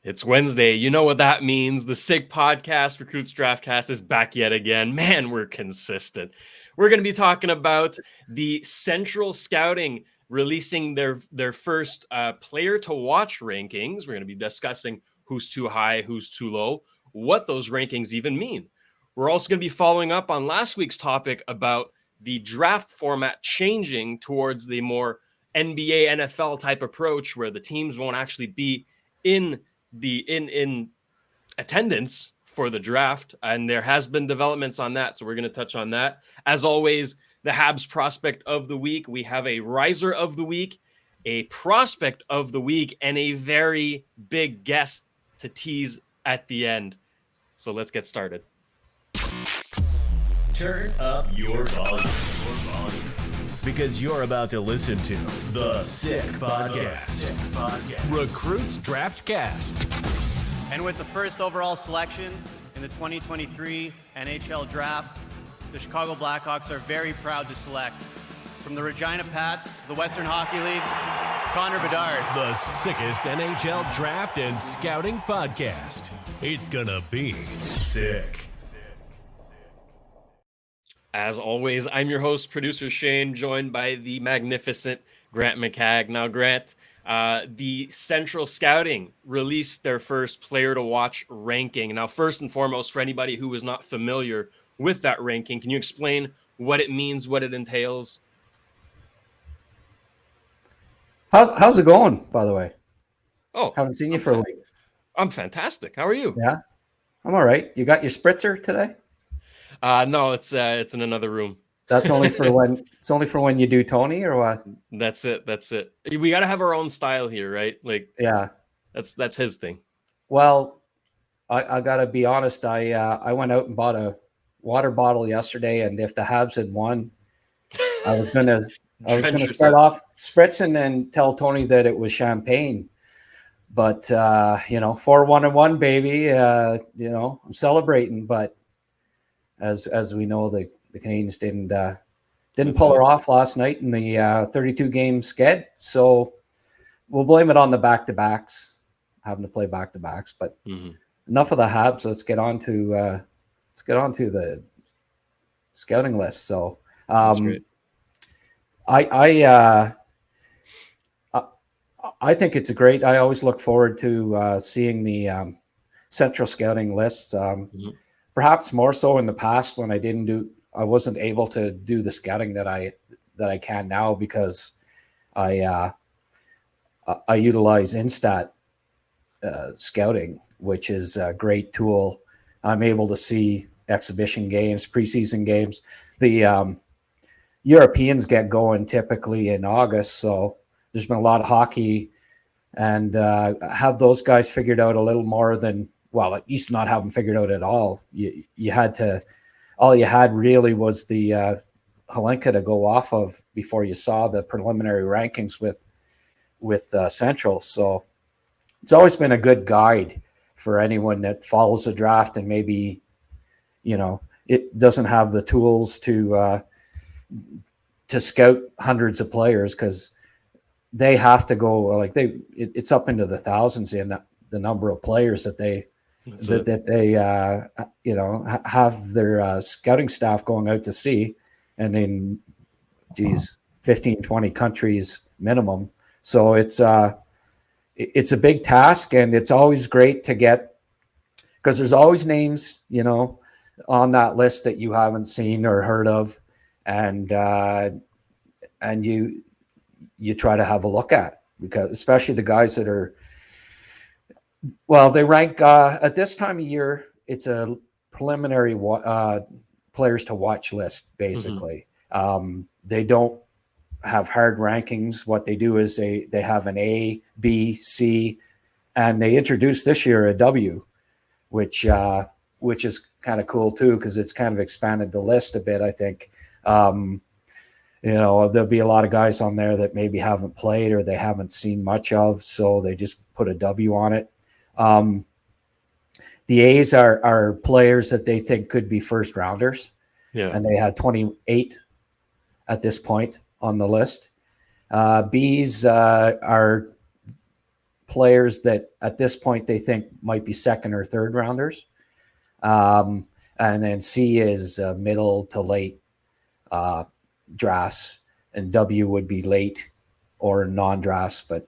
It's Wednesday. You know what that means. The SIG podcast, Recruits Draftcast, is back yet again. Man, we're consistent. We're going to be talking about the Central Scouting releasing their first player to watch rankings. We're going to be discussing who's too high, who's too low, what those rankings even mean. We're also going to be following up on last week's topic about the draft format changing towards the more NBA, NFL type approach where the teams won't actually be in attendance for the draft, and there has been developments on that, so we're going to touch on that. As always, the Habs prospect of the week. We have a riser of the week, a prospect of the week, and a very big guest to tease at the end. So let's get started. Turn up your volume. Because you're about to listen to the Sick Podcast. Recruits Draftcast. And with the first overall selection in the 2023 NHL Draft, the Chicago Blackhawks are very proud to select from the Regina Pats, the Western Hockey League, Connor Bedard. The sickest NHL draft and scouting podcast. It's gonna be sick. As always, I'm your host, producer Shane, joined by the magnificent Grant McCagg. Now, Grant, the Central Scouting released their first player to watch ranking. Now, first and foremost, for anybody who is not familiar with that ranking, can you explain what it means, what it entails? How's it going, by the way? Oh, haven't seen you for a week. I'm fantastic. How are you? Yeah, I'm all right. You got your spritzer today? No, it's in another room. That's only for when it's only for when you do Tony, or what? That's it. We got to have our own style here, right? Like, yeah, that's his thing. Well, I gotta be honest. I went out and bought a water bottle yesterday, and if the Habs had won, I was gonna start off spritzing and tell Tony that it was champagne. But 4-1-1, baby. I'm celebrating, but as we know, the Canadians didn't pull her off last night in the 32-game sked. So we'll blame it on the back-to-backs, having to play back-to-backs. But enough of the Habs. Let's get on to the scouting list. So I think it's great. I always look forward to seeing the Central Scouting lists. Perhaps more so in the past when I wasn't able to do the scouting that I can now, because I utilize Instat scouting, which is a great tool. I'm able to see exhibition games, preseason games. The Europeans get going typically in August, so there's been a lot of hockey, and have those guys figured out a little more than. Well, at least not have them figured out at all. All you had really was the Hlinka to go off of before you saw the preliminary rankings with Central. So it's always been a good guide for anyone that follows the draft and maybe, it doesn't have the tools to scout hundreds of players, because they have to go it's up into the thousands in the number of players that they have their scouting staff going out to see, and in 15, 20 countries minimum. So it's a big task, and it's always great to get, because there's always names, on that list that you haven't seen or heard of, and you try to have a look at, because especially the guys that are. Well, they rank at this time of year. It's a preliminary players to watch list, basically. They don't have hard rankings. What they do is they have an A, B, C, and they introduced this year a W, which is kind of cool too, because it's kind of expanded the list a bit, I think. There'll be a lot of guys on there that maybe haven't played or they haven't seen much of, so they just put a W on it. The A's are players that they think could be first rounders. Yeah. And they had 28 at this point on the list. B's are players that at this point they think might be second or third rounders. And then C is middle to late drafts, and W would be late or non-drafts, but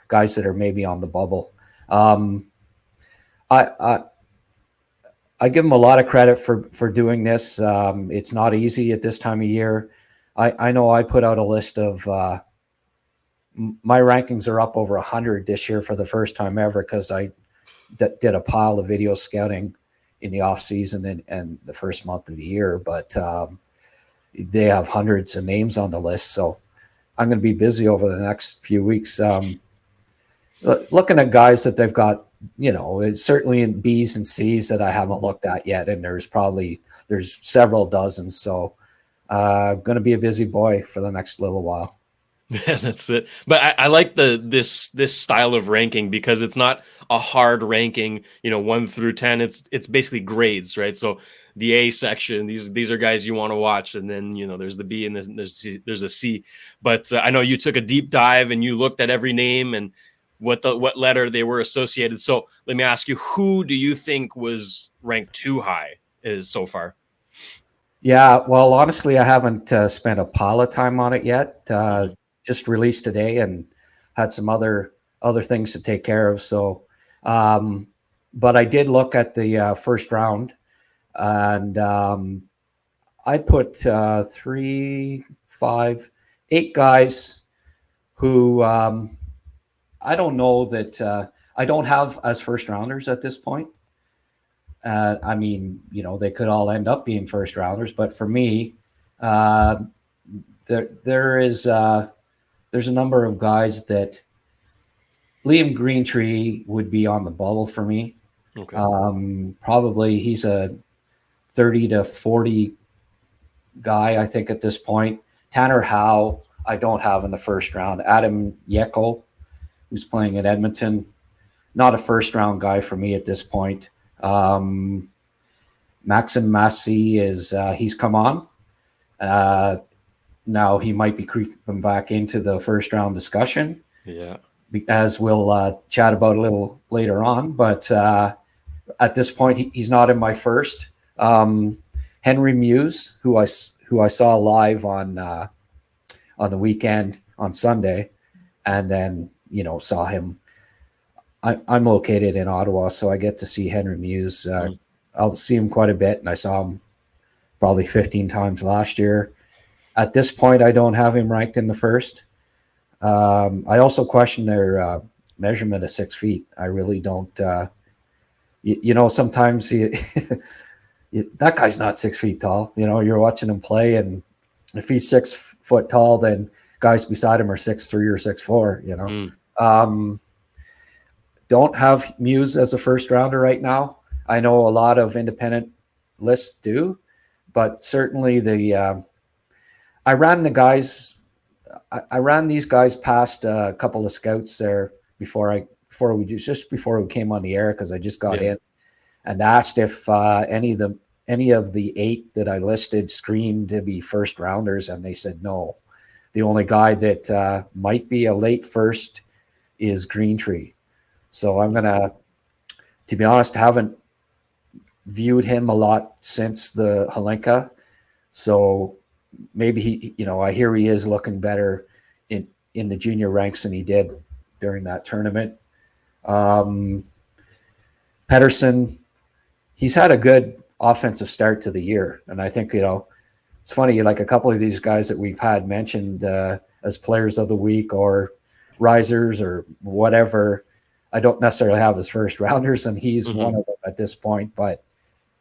guys that are maybe on the bubble. I give them a lot of credit for doing this. It's not easy at this time of year. I know I put out a list of my rankings are up over 100 this year for the first time ever, because I did a pile of video scouting in the off season and the first month of the year, but they have hundreds of names on the list. So I'm going to be busy over the next few weeks. Looking at guys that they've got, it's certainly in B's and C's that I haven't looked at yet. And there's several dozens. So going to be a busy boy for the next little while. Yeah, that's it. But I like this style of ranking, because it's not a hard ranking, 1 through 10. It's basically grades, right? So the A section, these are guys you want to watch, and then there's the B, and there's a C. But I know you took a deep dive and you looked at every name and what letter they were associated. So let me ask you, who do you think was ranked too high so far? Yeah, well, honestly, I haven't spent a pile of time on it yet. Just released today and had some other things to take care of. So, but I did look at the first round, and I put 3, 5, 8 guys who I don't know that I don't have as first rounders at this point. I mean, they could all end up being first rounders, but for me, there's a number of guys that Liam Greentree would be on the bubble for me. Okay. Probably he's a 30 to 40 guy, I think, at this point. Tanner Howe, I don't have in the first round. Adam Yeko, who's playing at Edmonton, not a first round guy for me at this point. Maxim Massey he's come on. Now he might be creeping back into the first round discussion. Yeah. As we'll chat about a little later on. But at this point, he's not in my first. Henry Muse, who I saw live on the weekend on Sunday, and then saw him. I'm located in Ottawa, so I get to see Henry Muse. I'll see him quite a bit, and I saw him probably 15 times last year. At this point, I don't have him ranked in the first. I also question their measurement of 6 feet. I really don't. Sometimes that guy's not 6 feet tall. You're watching him play, and if he's 6 foot tall, then guys beside him are 6'3" or 6'4". Don't have Muse as a first rounder right now. I know a lot of independent lists do, but certainly I ran these guys past a couple of scouts there before we came on the air, because I just got in, and asked if any of the 8 that I listed screamed to be first rounders, and they said no. The only guy that might be a late first is Greentree. So I'm gonna, to be honest, haven't viewed him a lot since the Hlinka. So maybe I hear he is looking better in the junior ranks than he did during that tournament. Pedersen, he's had a good offensive start to the year. And I think, it's funny, like a couple of these guys that we've had mentioned as players of the week or risers or whatever, I don't necessarily have as first rounders, and he's one of them at this point, but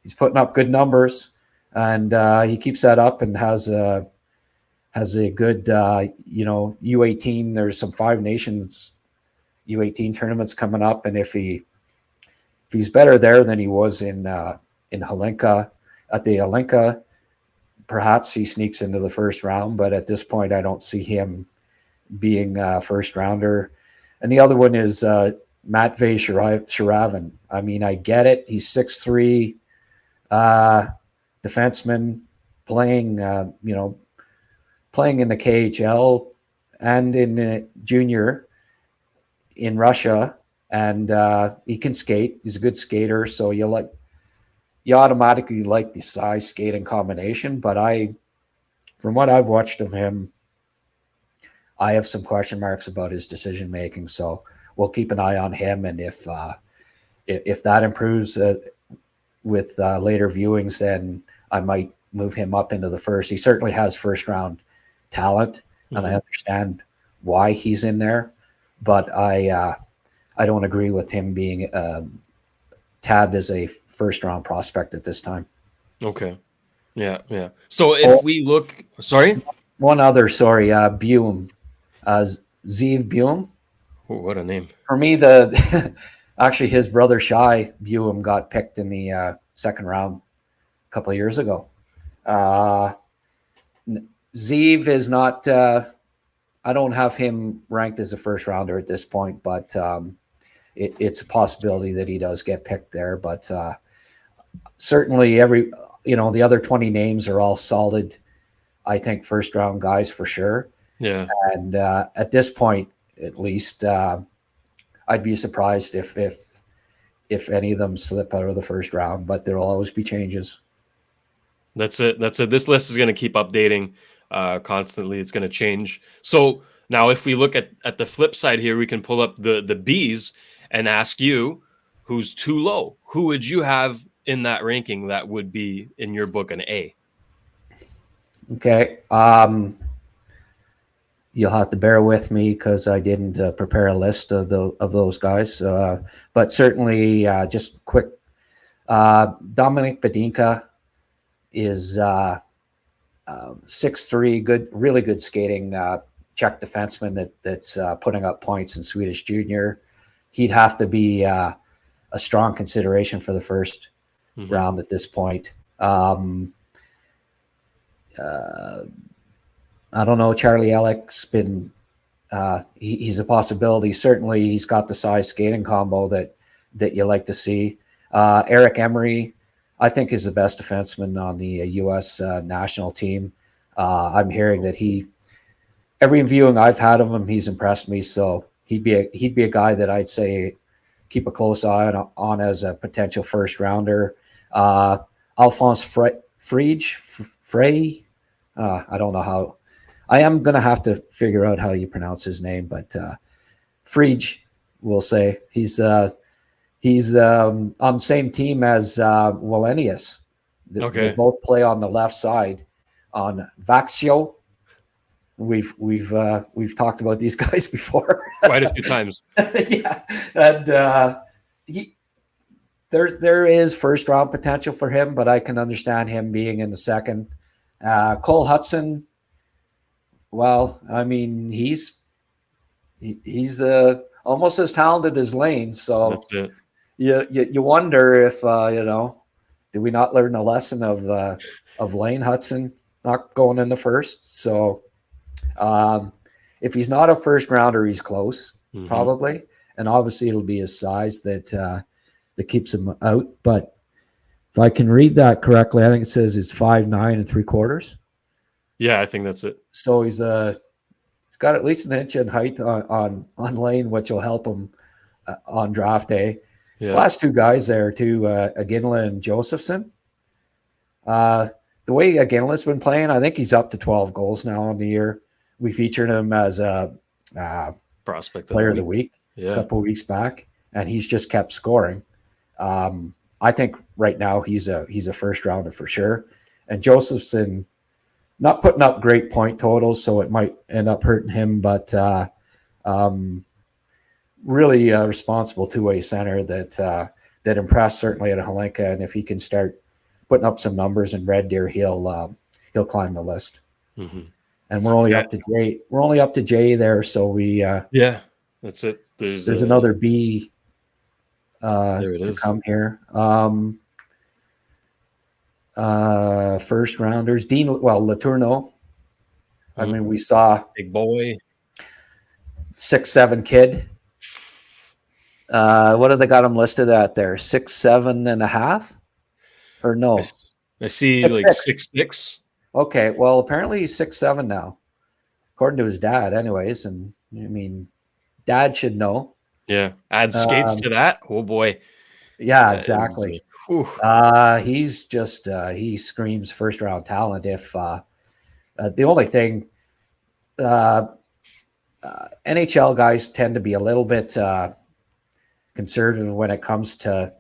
he's putting up good numbers, and he keeps that up and has a good, U18. There's some 5 Nations U18 tournaments coming up, and if he's better there than he was in Hlinka, at the Hlinka, perhaps he sneaks into the first round. But at this point, I don't see him being a first rounder. And the other one is Matvei Sharavan. I mean, I get it. He's 6'3", defenseman, playing in the KHL and in the junior. in Russia, and he can skate. He's a good skater, so you automatically like the size skating combination. But from what I've watched of him, I have some question marks about his decision making. So we'll keep an eye on him, and if that improves with later viewings, then I might move him up into the first. He certainly has first round talent, and I understand why he's in there, but I don't agree with him being tabbed as a first round prospect at this time. Okay. Yeah. So if we look, sorry? One other, Buum. Zeev Buum. Oh, what a name. For me, actually his brother Shai Buum got picked in the second round a couple of years ago. Zeev is not, I don't have him ranked as a first rounder at this point, but it's a possibility that he does get picked there. But certainly the other 20 names are all solid, I think, first round guys for sure. Yeah. And at this point, at least, I'd be surprised if any of them slip out of the first round, but there will always be changes. That's it. This list is going to keep updating constantly. It's going to change. So now if we look at the flip side here, we can pull up the Bs and ask you, who's too low? Who would you have in that ranking that would be, in your book, an A? Okay. You'll have to bear with me because I didn't prepare a list of those guys. But certainly, just quick, Dominik Badinka is 6'3", really good skating Czech defenseman that's putting up points in Swedish junior. He'd have to be a strong consideration for the first round at this point. I don't know. Charlie Ellick's been he's a possibility. Certainly, he's got the size skating combo that you like to see. Eric Emery, I think, is the best defenseman on the U.S. National team. I'm hearing that every viewing I've had of him, he's impressed me. So he'd be a guy that I'd say keep a close eye on as a potential first rounder. Alphonse Frey. I don't know how. I am going to have to figure out how you pronounce his name, but Frege, we'll say. He's on the same team as Wallenius. Okay. They both play on the left side on Vaxio. We've talked about these guys before quite a few times. Yeah, and there is first round potential for him, but I can understand him being in the second. Cole Hudson, well, I mean, he's almost as talented as Lane. So that's it. You wonder if did we not learn the lesson of Lane Hudson not going in the first? So if he's not a first rounder, he's close, probably, and obviously it'll be his size that keeps him out. But if I can read that correctly, I think it says he's 5'9" and 3/4. Yeah, I think that's it. So he's got at least an inch in height on Lane, which will help him on draft day. Yeah. Last two guys there too, Aginla and Josephson. The way Aginla's been playing, I think he's up to 12 goals now on the year. We featured him as a prospect player of the week a couple of weeks back, and he's just kept scoring. I think right now he's a first rounder for sure. And Josephson, not putting up great point totals, so it might end up hurting him, but really responsible two-way center that impressed certainly at Hlinka. And if he can start putting up some numbers in Red Deer, he'll climb the list. And we're only up to J. We're only up to J there, so we that's it. There's another B there it to is. come here. First rounders, Letourneau. I mean, we saw big boy, 6'7" kid. What have they got him listed at there? 6'7.5", or no? I see 6'6". Okay, well, apparently he's 6'7" now, according to his dad, anyways. And I mean, dad should know. Yeah. Add skates to that. Oh boy. Yeah, That is, exactly. whew. He's just he screams first round talent. If the only thing, NHL guys tend to be a little bit conservative when it comes to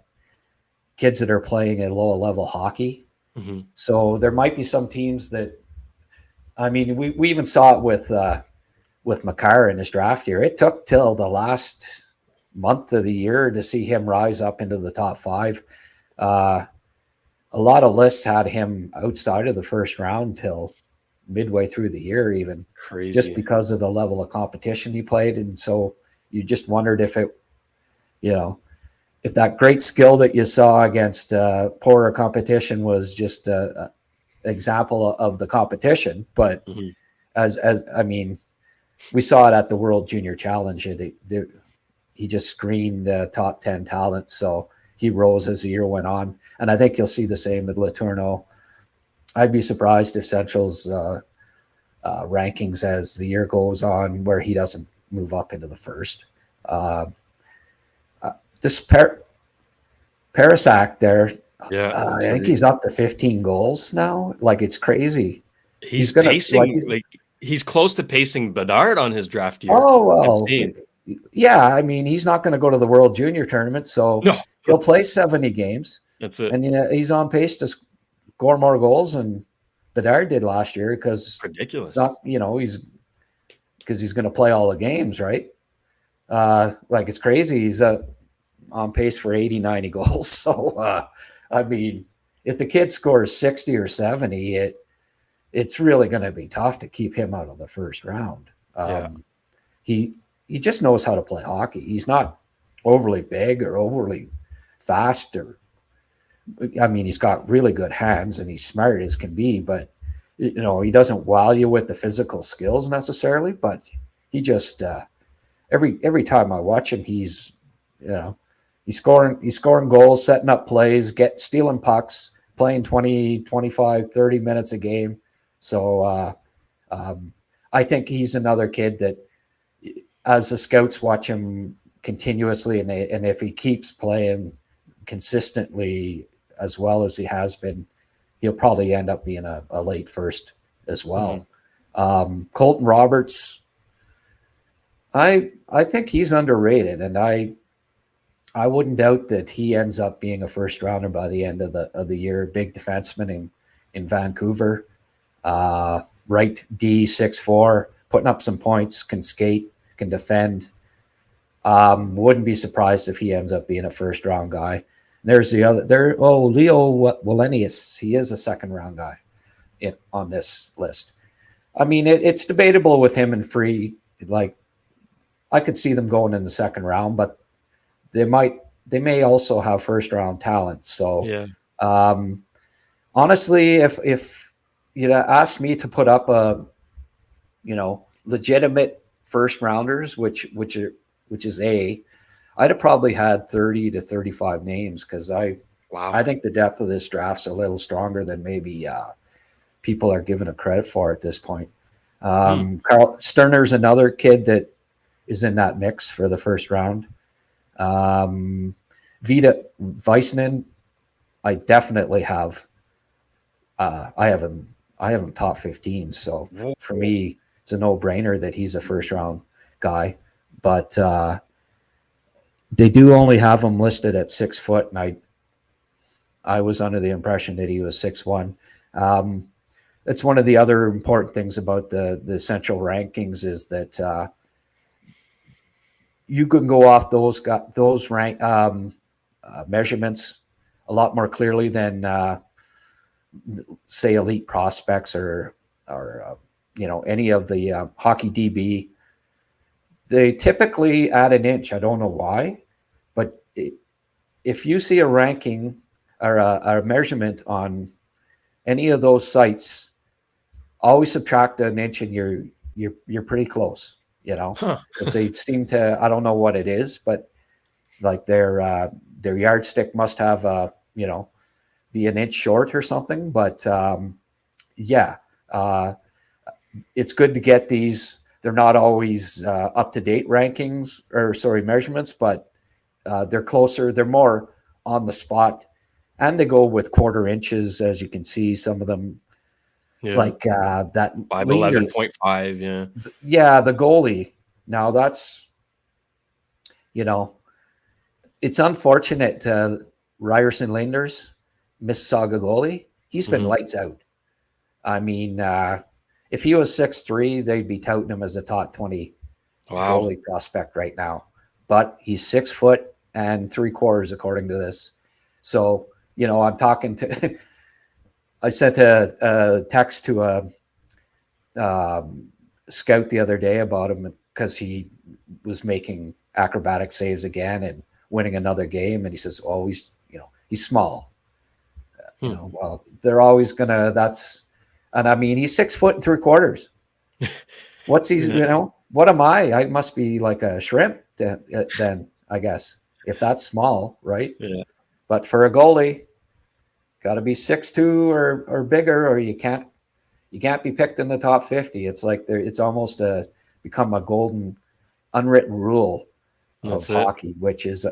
kids that are playing at low level hockey. Mhm. So there might be some teams that, I mean, we even saw it with Makar in his draft year. It took till the last month of the year to see him rise up into the top 5. A lot of lists had him outside of the first round till midway through the year, even Crazy. just because of the level of competition he played. And so you just wondered if it, if that great skill that you saw against poorer competition was just an example of the competition. But as I mean, we saw it at the World Junior Challenge. He just screamed top 10 talent. So he rose as the year went on. And I think you'll see the same with Letourneau. I'd be surprised if Central's rankings as the year goes on, where he doesn't move up into the first. This Parasak there, Yeah. I think he's up to 15 goals now. Like, it's crazy. He's pacing, he's close to pacing Bedard on his draft year. Oh, well, yeah. I mean, he's not going to go to the World Junior Tournament, so he'll play 70 games. That's it. And he's on pace to score more goals than Bedard did last year, because ridiculous. It's not, because he's going to play all the games, right? Like, it's crazy. He's on pace for 80, 90 goals. So, I mean, if the kid scores 60 or 70, it's really going to be tough to keep him out of the first round. He just knows how to play hockey. He's not overly big or overly fast, I mean, he's got really good hands and he's smart as can be, but he doesn't wow you with the physical skills necessarily, but he just every time I watch him, he's scoring goals, setting up plays, stealing pucks, playing 20, 25, 30 minutes a game. So I think he's another kid that, as the scouts watch him continuously, and if he keeps playing consistently as well as he has been, he'll probably end up being a late first as well. Colton Roberts, I think he's underrated, and I wouldn't doubt that he ends up being a first rounder by the end of the year. Big defenseman in Vancouver, right D, 6'4", putting up some points, can skate, can defend. Wouldn't be surprised if he ends up being a first round guy. There's the other there. Oh, Leo Wallenius. He is a second round guy on this list. I mean, it's debatable with him and Free. Like, I could see them going in the second round, but they may also have first round talent. So, honestly, if you asked me to put up legitimate first rounders, which is I'd have probably had 30 to 35 names, because I think the depth of this draft's a little stronger than maybe people are giving it credit for at this point. Carl Sterner's another kid that is in that mix for the first round. Vita Väisänen, I definitely have. I have him top 15. So for me, it's a no-brainer that he's a first round guy. But they do only have him listed at 6 foot, and I was under the impression that he was 6'1". That's one of the other important things about the Central rankings, is that you can go off those rank measurements a lot more clearly than say elite prospects or any of the hockey DB. They typically add an inch. I don't know why, but if you see a ranking or a measurement on any of those sites, always subtract an inch, and you're pretty close. Because they seem to, I don't know what it is, but like their yardstick must have be an inch short or something. But it's good to get these they're not always up to date rankings measurements, but they're closer. They're more on the spot, and they go with quarter inches, as you can see. Some of them, like that 5'11.5, yeah. Yeah, the goalie. Now that's, it's unfortunate. Ryerson Linders, Mississauga goalie, he's been lights out. I mean, if he was 6'3", they'd be touting him as a top 20 goalie prospect right now. But he's 6 foot and 3/4, according to this. So, I'm talking to I sent a text to a scout the other day about him because he was making acrobatic saves again and winning another game. And he says, oh, he's small. Well, they're always gonna, and I mean, he's 6 foot and 3/4. What's he, what am I? I must be like a shrimp then, I guess, if that's small, right? Yeah. But for a goalie, got to be 6'2" or bigger, or you can't be picked in the top 50. It's like it's almost become a golden unwritten rule of hockey, which is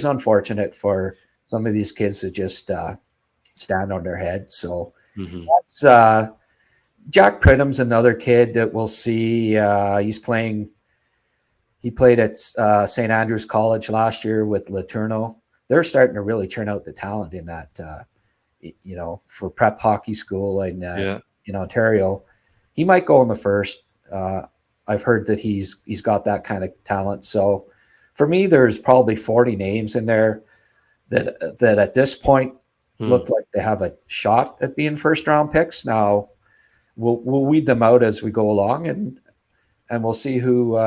unfortunate for some of these kids to just stand on their head. So that's Jack Pridham's another kid that we'll see. He played at St. Andrews College last year with Laturno. They're starting to really turn out the talent in that, for prep hockey school in Ontario. He might go in the first. I've heard that he's got that kind of talent. So for me, there's probably 40 names in there that at this point look like they have a shot at being first round picks. Now we'll weed them out as we go along, and we'll see who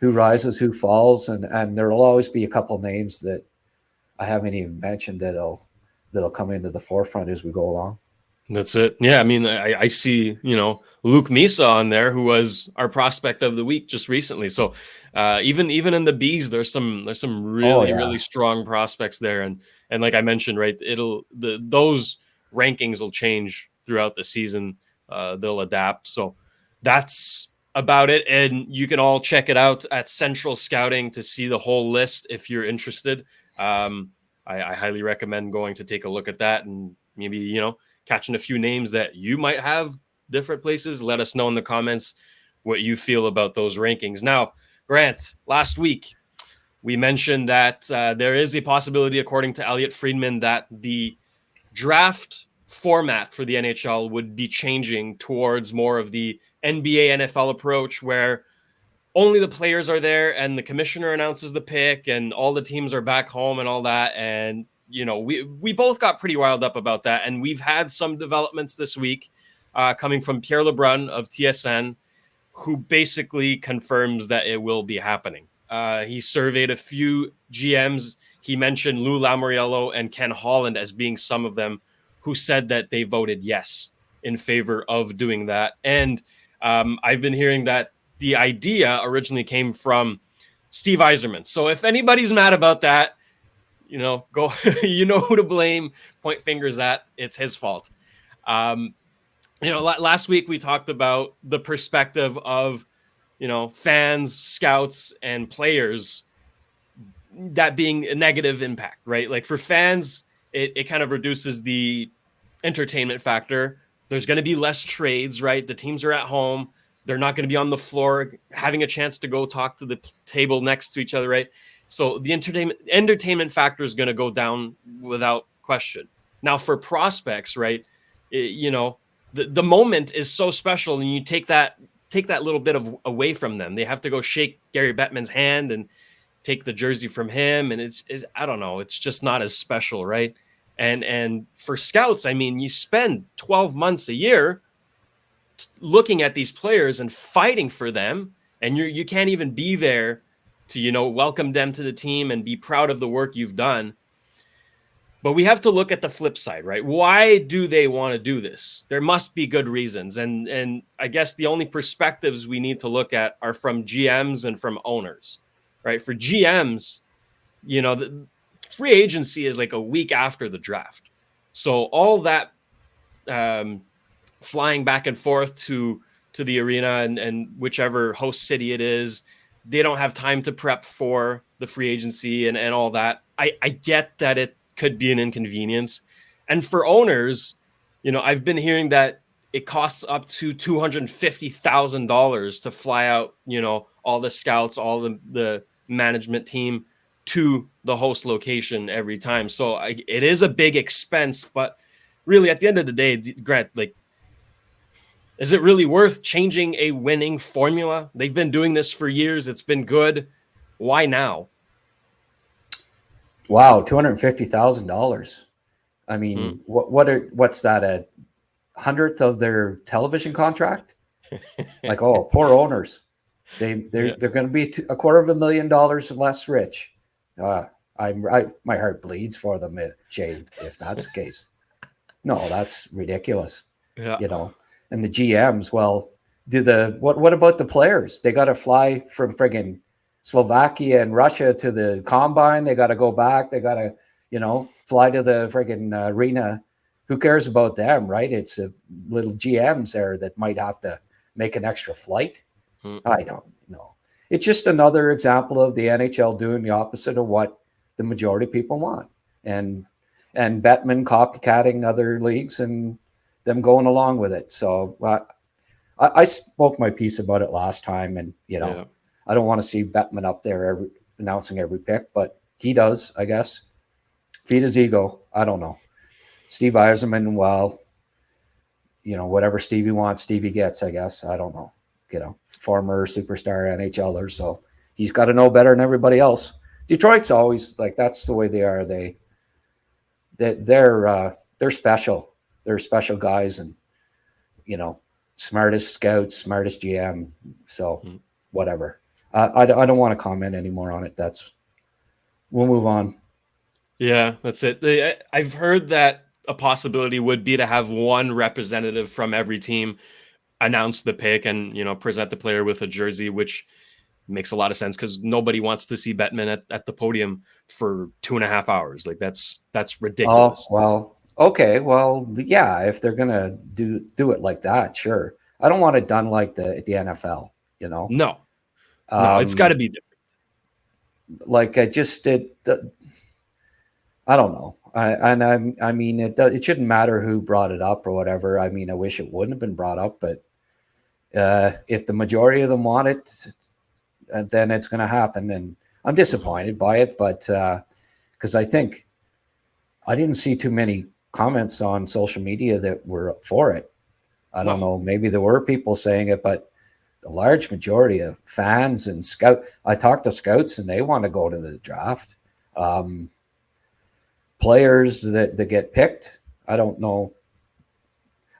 rises, who falls, and there will always be a couple names that I haven't even mentioned that'll come into the forefront as we go along. That's it. Yeah, I mean, I see, Luke Misa on there, who was our prospect of the week just recently. So even in the Bs, there's some really really strong prospects there, and like I mentioned, right, those rankings will change throughout the season. They'll adapt. So that's about it, and you can all check it out at Central Scouting to see the whole list if you're interested. I highly recommend going to take a look at that, and maybe catching a few names that you might have different places. Let us know in the comments what you feel about those rankings. Now, Grant, last week we mentioned that there is a possibility, according to Elliot Friedman, that the draft format for the NHL would be changing towards more of the NBA NFL approach, where only the players are there and the commissioner announces the pick and all the teams are back home and all that. And we both got pretty riled up about that, and we've had some developments this week coming from Pierre Lebrun of TSN, who basically confirms that it will be happening. He surveyed a few GMs. He mentioned Lou Lamoriello and Ken Holland as being some of them who said that they voted yes in favor of doing that. And I've been hearing that the idea originally came from Steve Yzerman. So if anybody's mad about that, go, who to blame, point fingers at. It's his fault. Last week we talked about the perspective of, fans, scouts, and players, that being a negative impact, right? Like for fans, it kind of reduces the entertainment factor. There's going to be less trades, right? The teams are at home. They're not going to be on the floor having a chance to go talk to the table next to each other, right? So the entertainment factor is going to go down without question. Now for prospects, right, the moment is so special, and you take that little bit away from them. They have to go shake Gary Bettman's hand and take the jersey from him, and it's I don't know, it's just not as special, right? And for scouts, I mean, you spend 12 months a year looking at these players and fighting for them, and you can't even be there to welcome them to the team and be proud of the work you've done. But we have to look at the flip side, right? Why do they want to do this? There must be good reasons, and I guess the only perspectives we need to look at are from GMs and from owners, right? For GMs, the free agency is like a week after the draft, so all that flying back and forth to to the arena and whichever host city it is, they don't have time to prep for the free agency and all that. I get that it could be an inconvenience. And for owners, I've been hearing that it costs up to $250,000 to fly out, all the scouts, all the management team to the host location every time. So it is a big expense, but really at the end of the day, Grant, like, is it really worth changing a winning formula? They've been doing this for years. It's been good. Why now? Wow, $250,000. I mean, what's that, a hundredth of their television contract? Like, oh, poor owners. They're going to be $250,000 less rich. My heart bleeds for them, Shane, if that's the case. No, that's ridiculous. Yeah. And the GMs, well, what about the players? They got to fly from friggin' Slovakia and Russia to the combine. They got to go back. They got to, fly to the friggin' arena. Who cares about them, right? It's a little GMs there that might have to make an extra flight. I don't know. It's just another example of the NHL doing the opposite of what the majority of people want. And Bettman copycatting other leagues and them going along with it. So I spoke my piece about it last time, and I don't want to see Bettman up there announcing every pick, but he does, I guess. Feed his ego. I don't know. Steve Yzerman, well, whatever Stevie wants, Stevie gets, I guess. I don't know. Former superstar NHLer, so he's got to know better than everybody else. Detroit's always like, that's the way they are. They're special. They're special guys, and smartest scouts, smartest GM. So whatever. I don't want to comment anymore on it. We'll move on. Yeah, that's it. I've heard that a possibility would be to have one representative from every team announce the pick and present the player with a jersey, which makes a lot of sense because nobody wants to see Bettman at the podium for 2.5 hours. Like that's ridiculous. Oh, well, okay. Well, yeah, if they're gonna do it like that, sure. I don't want it done like the NFL, No, it's got to be different. Like I don't know. I mean, it shouldn't matter who brought it up or whatever. I mean, I wish it wouldn't have been brought up, but if the majority of them want it, then it's going to happen. And I'm disappointed by it, but because I think I didn't see too many comments on social media that were for it. I don't know. Maybe there were people saying it, but the large majority of fans and I talked to scouts and they want to go to the draft. Players that get picked, I don't know.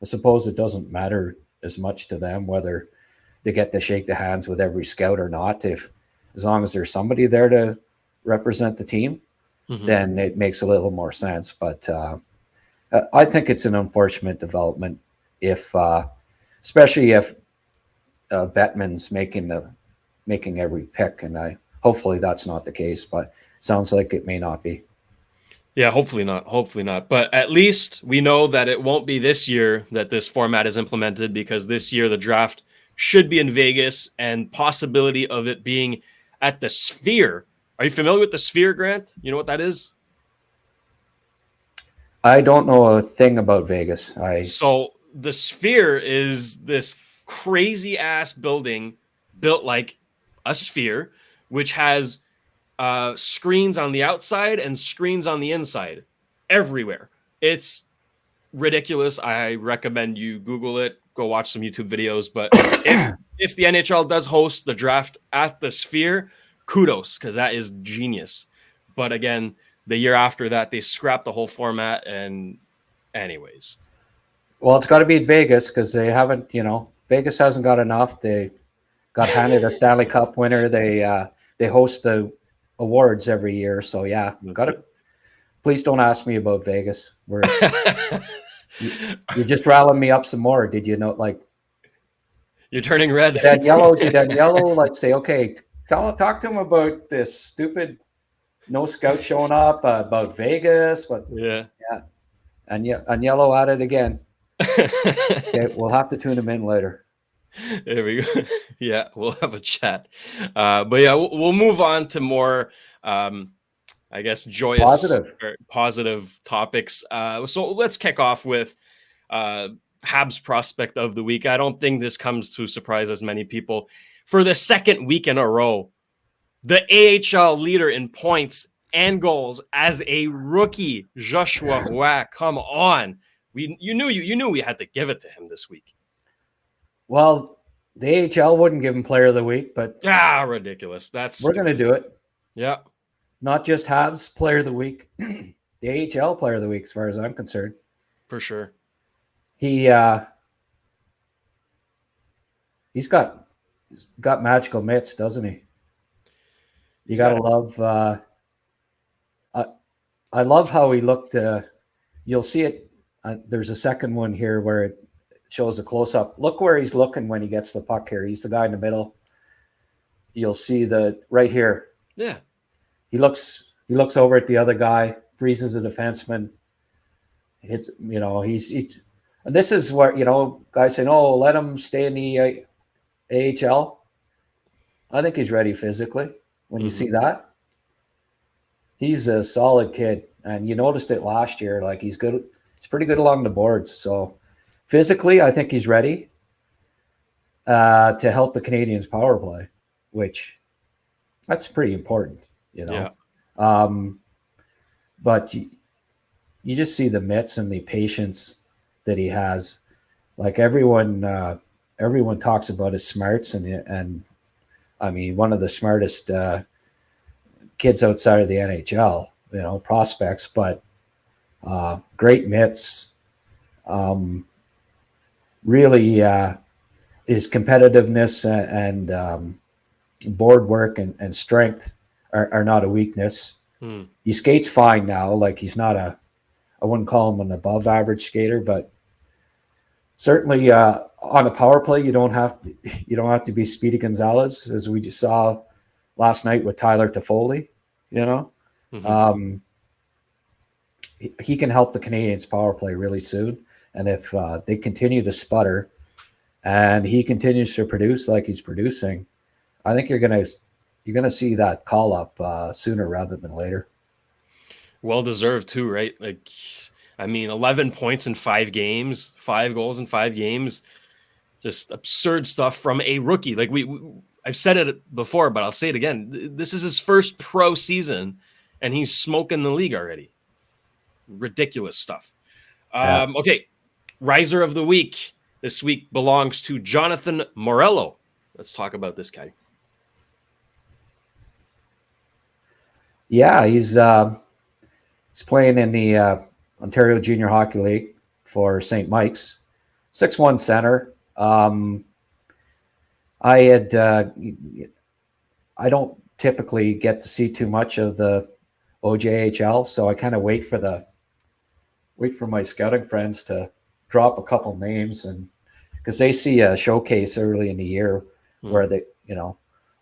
I suppose it doesn't matter as much to them whether they get to shake the hands with every scout or not. As long as there's somebody there to represent the team, then it makes a little more sense. But I think it's an unfortunate development especially if Bettman's making every pick, and hopefully that's not the case, but it sounds like it may not be. Yeah, hopefully not. Hopefully not. But at least we know that it won't be this year that this format is implemented, because this year the draft should be in Vegas, and possibility of it being at the Sphere. Are you familiar with the Sphere, Grant? You know what that is? I don't know a thing about Vegas. So the Sphere is this crazy ass building built like a sphere, which has screens on the outside and screens on the inside everywhere. It's ridiculous. I recommend you Google it, go watch some YouTube videos. But if the NHL does host the draft at the Sphere, kudos, because that is genius. But again, the year after that, they scrapped the whole format. And anyways, well, it's got to be in Vegas because they haven't, Vegas hasn't got enough. They got handed a Stanley Cup winner. They host the awards every year. So yeah, got to. Please don't ask me about Vegas. You're just rallying me up some more. Did you know? Like, you're turning red. Daniello. Let's say, okay, talk to him about this stupid no scout showing up about Vegas. But yeah, and Yellow at it again. Okay, we'll have to tune him in later. There we go. Yeah, we'll have a chat. But yeah, we'll move on to more, I guess, joyous, positive topics. So let's kick off with Habs prospect of the week. I don't think this comes to surprise as many people. For the second week in a row, the AHL leader in points and goals as a rookie, Joshua Roy. Come on, you knew we had to give it to him this week. Well, the AHL wouldn't give him Player of the Week, but ridiculous. We're going to do it. Yeah, not just Habs Player of the Week, the AHL Player of the Week, as far as I'm concerned. For sure. He's got magical mitts, doesn't he? You gotta love. I love how he looked. You'll see it. There's a second one here where it shows a close up. Look where he's looking when he gets the puck here. He's the guy in the middle. You'll see the right here. Yeah. He looks over at the other guy, freezes the defenseman. Hits. And this is where guys saying, "Oh, let him stay in the AHL." I think he's ready physically. When you see that, he's a solid kid, and you noticed it last year. Like he's good. He's pretty good along the boards. So physically, I think he's ready to help the Canadiens' power play, which that's pretty important, Yeah. But you just see the mitts and the patience that he has. Like everyone talks about his smarts, and I mean, one of the smartest kids outside of the NHL, prospects, but great mitts. Really, his competitiveness and board work and strength are not a weakness. He skates fine now. Like he's not I wouldn't call him an above average skater, but certainly on a power play, you don't have to be Speedy Gonzalez, as we just saw last night with Tyler Toffoli. He can help the Canadiens' power play really soon, and if they continue to sputter, and he continues to produce like he's producing, I think you're gonna see that call up sooner rather than later. Well deserved too, right? Like, I mean, 11 points in 5 games, 5 goals in 5 games, just absurd stuff from a rookie. Like I've said it before, but I'll say it again. This is his first pro season, and he's smoking the league already. Ridiculous stuff. Yeah. Okay, Riser of the Week this week belongs to Jonathan Morello. Let's talk about this guy. Yeah, he's playing in the Ontario Junior Hockey League for St. Mike's. 6'1" center. I don't typically get to see too much of the OJHL, so I kind of wait for my scouting friends to drop a couple names, and because they see a showcase early in the year where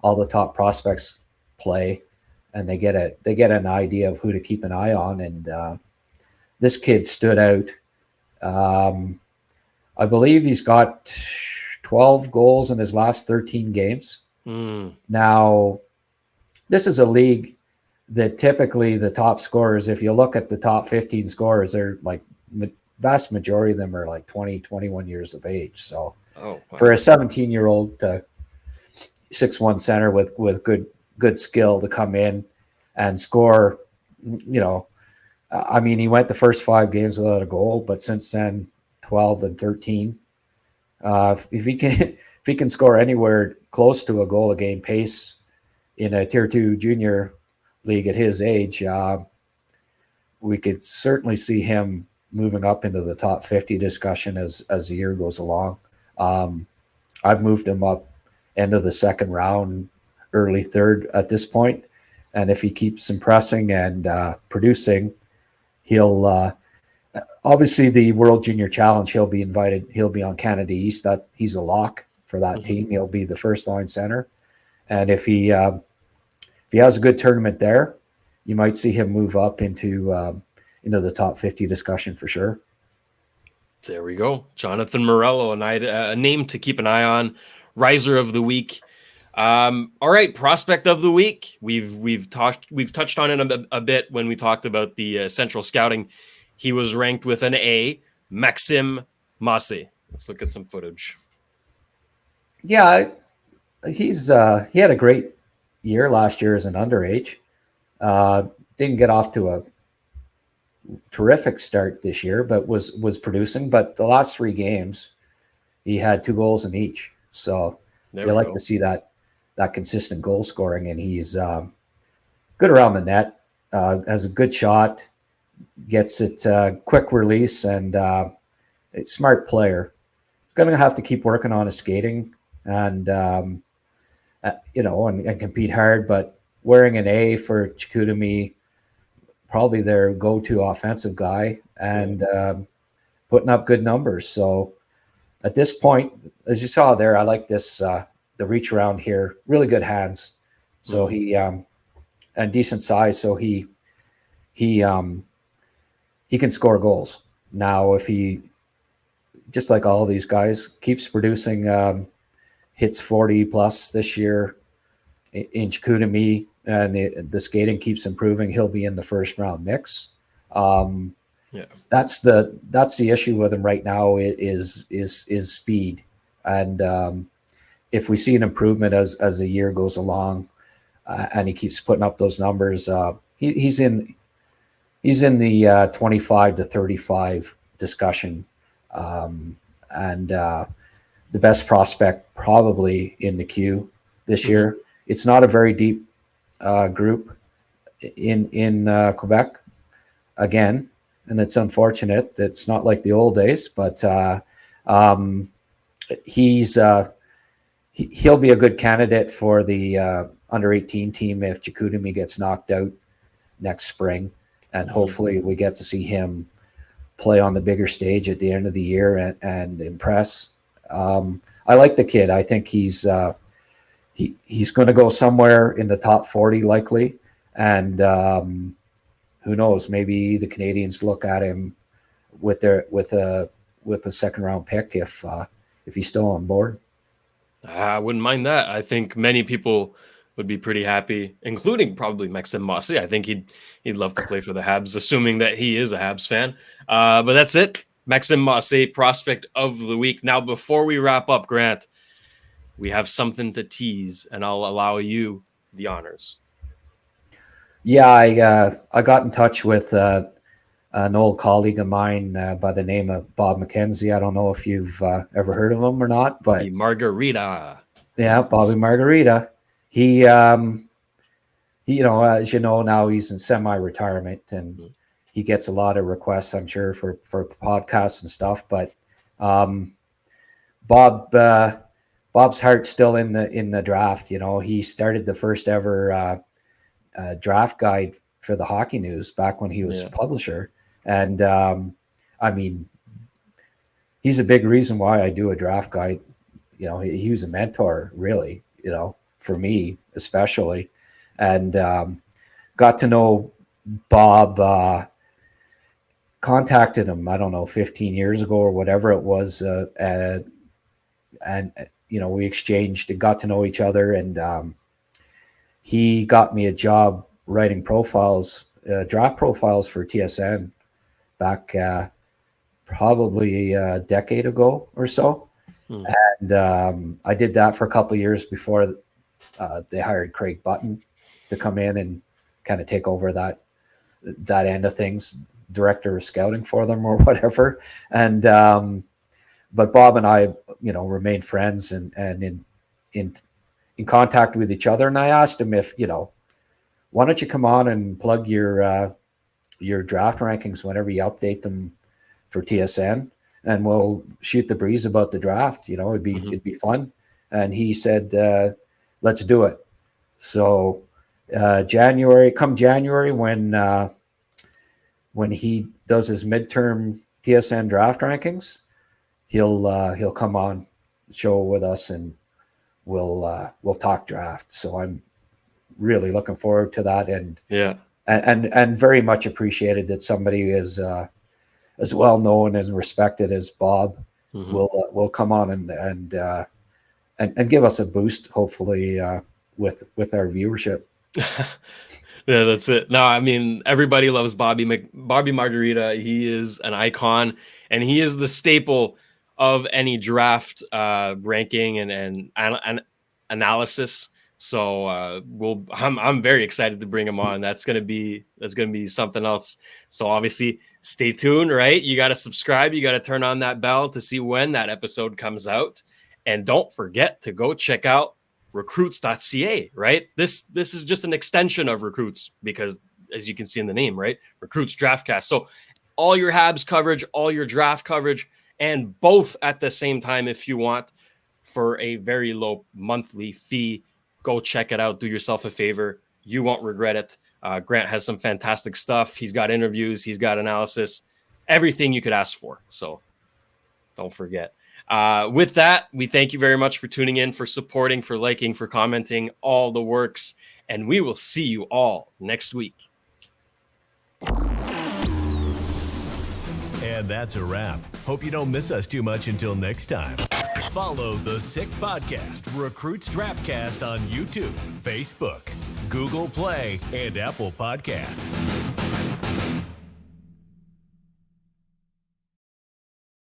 all the top prospects play, and they get an idea of who to keep an eye on. And this kid stood out. I believe he's got 12 goals in his last 13 games. Now, this is a league that typically the top scorers, if you look at the top 15 scorers, they're like vast majority of them are like 20, 21 years of age. So for a 17-year-old 6'1" center with good skill to come in and score, I mean, he went the first 5 games without a goal, but since then 12 and 13. If he can score anywhere close to a goal a game pace in a tier 2 junior league at his age, we could certainly see him moving up into the top 50 discussion as the year goes along. I've moved him up end of the second round, early third at this point, and if he keeps impressing and producing, he'll obviously the World Junior Challenge, he'll be invited. He'll be on Canada East. That he's a lock for that team. He'll be the first line center, and if he has a good tournament there, you might see him move up into the top 50 discussion for sure. There we go. Jonathan Morello, a name to keep an eye on. Riser of the week. All right, prospect of the week. We've touched on it a bit when we talked about the central scouting. He was ranked with an A, Maxim Massé. Let's look at some footage. Yeah, he had a great year last year as an underage. Didn't get off to a terrific start this year, but was producing. But the last 3 games, he had 2 goals in each. So you like to see that consistent goal scoring, and he's good around the net. Has a good shot, gets it quick release, and a smart player. He's going to have to keep working on his skating and and compete hard. But wearing an A for Chicoutimi, probably their go-to offensive guy, and putting up good numbers. So at this point, as you saw there, I like this the reach around here. Really good hands. So he and decent size. So he can score goals. Now, if he, just like all these guys, keeps producing, hits 40 plus this year in Chicoutimi, and the skating keeps improving, he'll be in the first round mix. That's the issue with him right now is speed. And if we see an improvement as the year goes along, and he keeps putting up those numbers, he's in the 25 to 35 discussion, and the best prospect probably in the queue this year. It's not a very deep group in Quebec again, and it's unfortunate. It's not like the old days, but he'll be a good candidate for the under 18 team if Chicoutimi gets knocked out next spring, and hopefully we get to see him play on the bigger stage at the end of the year and impress. I like the kid. I think he's going to go somewhere in the top 40 likely, and who knows? Maybe the Canadians look at him with a second round pick if he's still on board. I wouldn't mind that. I think many people would be pretty happy, including probably Maxim Massé. I think he'd love to play for the Habs, assuming that he is a Habs fan. But that's it. Maxim Massé, prospect of the week. Now, before we wrap up, Grant, we have something to tease, and I'll allow you the honors. Yeah, I got in touch with an old colleague of mine by the name of Bob McKenzie. I don't know if you've ever heard of him or not, but Margarita. Yeah, Bobby Margarita. He as you know, now he's in semi-retirement, and he gets a lot of requests, I'm sure, for podcasts and stuff. But Bob's heart's still in the draft. You know, he started the first ever draft guide for the Hockey News back when he was a publisher. And I mean, he's a big reason why I do a draft guide. You know, he was a mentor, really, you know, for me especially. And got to know Bob, contacted him, I don't know, 15 years ago or whatever it was. And you know, we exchanged and got to know each other. And he got me a job writing profiles, draft profiles for TSN back probably a decade ago or so. And I did that for a couple of years before they hired Craig Button to come in and kind of take over that end of things, director of scouting for them or whatever. And but Bob and I, you know, remained friends and in contact with each other. And I asked him if, you know, why don't you come on and plug your draft rankings whenever you update them for TSN, and we'll shoot the breeze about the draft. You know, it'd be fun. And he said, let's do it. So January when he does his midterm TSN draft rankings, he'll come on the show with us, and we'll talk draft. So I'm really looking forward to that, and very much appreciated that somebody as well known and respected as Bob Mm-hmm. will come on and give us a boost, hopefully, with our viewership. Yeah, that's it. No, I mean, everybody loves Bobby Margarita. He is an icon, and he is the staple of any draft ranking and analysis. So I'm very excited to bring him on. That's gonna be something else. So obviously, stay tuned. Right, you got to subscribe. You got to turn on that bell to see when that episode comes out, and don't forget to go check out recruits.ca. Right, this is just an extension of Recruits, because as you can see in the name, right, Recruits Draftcast. So all your Habs coverage, all your draft coverage, and both at the same time if you want, for a very low monthly fee. Go check it out. Do yourself a favor. You won't regret it. Grant has some fantastic stuff. He's got interviews. He's got analysis. Everything you could ask for. So don't forget. With that, we thank you very much for tuning in, for supporting, for liking, for commenting, all the works. And we will see you all next week. And that's a wrap. Hope you don't miss us too much until next time. Follow the Sick Podcast, Recruits Draftcast on YouTube, Facebook, Google Play, and Apple Podcasts.